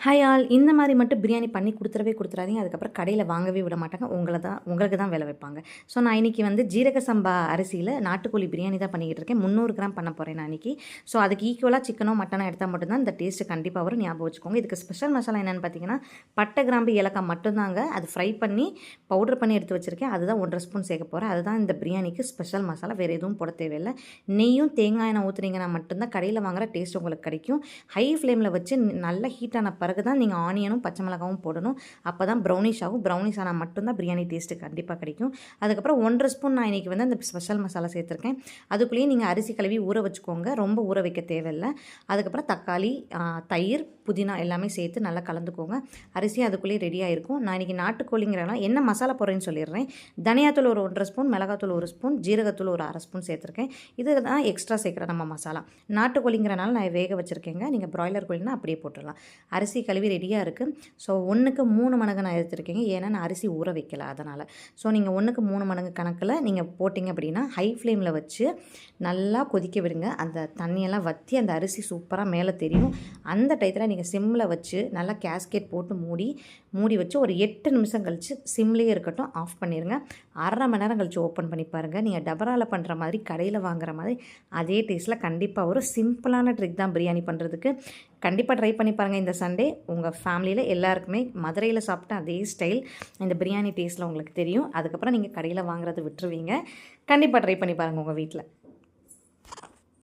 Hi all. இந்த மாதிரி மட்டும் பிரியாணி பண்ணி கொடுத்துறாதீங்க. அதுக்கப்புறம் கடையில் வாங்கவே விட மாட்டாங்க. உங்களுக்கு தான் வேலை வைப்பாங்க. ஸோ நான் இன்றைக்கி வந்து ஜீரக சம்பா அரிசியில் நாட்டுக்கோழி பிரியாணி தான் பண்ணிக்கிட்டு இருக்கேன். 300 கிராம் பண்ண போகிறேன் நான் இன்றைக்கி. ஸோ அதுக்கு ஈக்குவலாக சிக்கனோ மட்டனோ எடுத்தால் மட்டும்தான் இந்த டேஸ்ட்டு கண்டிப்பாக வரும். ஞாபகம் வச்சுக்கோங்க. இதுக்கு ஸ்பெஷல் மசாலா என்னென்னு பார்த்தீங்கன்னா, பட்டை கிராம்பு ஏலக்காய் மட்டும்தாங்க. அது ஃப்ரை பண்ணி பவுடர் பண்ணி எடுத்து வச்சுருக்கேன். அதுதான் 1.5 ஸ்பூன் சேர்க்க போகிறேன். அதுதான் இந்த பிரியாணிக்கு ஸ்பெஷல் மசாலா. வேறு எதுவும் போட தேவையில்லை. நெய்யும் தேங்காய் எண்ணெய் ஊற்றுனீங்கன்னா மட்டும்தான் கடையில் வாங்குகிற டேஸ்ட் உங்களுக்கு கிடைக்கும். ஹை ஃப்ளேமில் வச்சு நல்லா ஹீட்டான பிறகு தான் நீங்கள் ஆனியனும் பச்சை மிளகாவும் போடணும். அப்போ தான் ப்ரௌனிஷ் ஆகும். ப்ரௌனிஷ் ஆனால் மட்டும்தான் பிரியாணி டேஸ்ட்டு கண்டிப்பாக கிடைக்கும். அதுக்கப்புறம் 1.5 ஸ்பூன் நான் இன்றைக்கி வந்து அந்த ஸ்பெஷல் மசாலா சேர்த்துருக்கேன். அதுக்குள்ளேயே நீங்கள் அரிசி கழுவி ஊற வச்சுக்கோங்க. ரொம்ப ஊற வைக்க தேவையில்லை. அதுக்கப்புறம் தக்காளி, தயிர், புதினா எல்லாமே சேர்த்து நல்லா கலந்துக்கோங்க. அரிசி அதுக்குள்ளேயே ரெடியாக இருக்கும். நான் இன்றைக்கி நாட்டுக்கோழிங்கிறனால என்ன மசாலா போடுறேன்னு சொல்லிடுறேன். தனியாத்தூள் ஒரு 1.5 ஸ்பூன், மிளகாத்தூள் 1 ஸ்பூன், ஜீரகத்தூள் ஒரு 1/2 ஸ்பூன் சேர்த்துருக்கேன். இது தான் எக்ஸ்ட்ரா சேர்க்குற நம்ம மசாலா. நாட்டுக்கோழிங்கிறனால நான் வேக வச்சுருக்கேங்க. நீங்கள் ப்ராய்லர் கோழினா அப்படியே போட்டுடலாம். அரிசி கழுவி ரெடியாக இருக்குது. ஸோ 1க்கு 3 மடங்கு நான் எடுத்துருக்கேங்க. ஏன்னா நான் அரிசி ஊற வைக்கல அதனால். ஸோ நீங்கள் 1க்கு 3 மடங்கு கணக்கில் நீங்கள் போட்டிங்க அப்படின்னா ஹை ஃப்ளேமில் வச்சு நல்லா கொதிக்க விடுங்க. அந்த தண்ணியெல்லாம் வற்றி அந்த அரிசி சூப்பராக மேலே தெரியும். அந்த டயத்தில் நீங்கள் சிம்மில் வச்சு நல்லா கேஸ்கேட் போட்டு மூடி வச்சு ஒரு 8 நிமிஷம் கழித்து சிம்லேயே இருக்கட்டும். ஆஃப் பண்ணிடுங்க. 1/2 மணி நேரம் கழித்து ஓப்பன் பண்ணி பாருங்கள். நீங்கள் டபராவில் பண்ணுற மாதிரி கடையில் வாங்குற மாதிரி அதே டேஸ்ட்டில் கண்டிப்பாக ஒரு சிம்பிளான ட்ரிக் தான் பிரியாணி பண்ணுறதுக்கு. கண்டிப்பாக ட்ரை பண்ணி பாருங்கள். இந்த சண்டே உங்கள் ஃபேமிலியில் எல்லாருக்குமே மதுரையில் சாப்பிட்ட அதே ஸ்டைல் இந்த பிரியாணி டேஸ்ட்டில் உங்களுக்கு தெரியும். அதுக்கப்புறம் நீங்கள் கடையில் வாங்குறது விட்டுருவீங்க. கண்டிப்பாக ட்ரை பண்ணி பாருங்கள் உங்கள் வீட்டில்.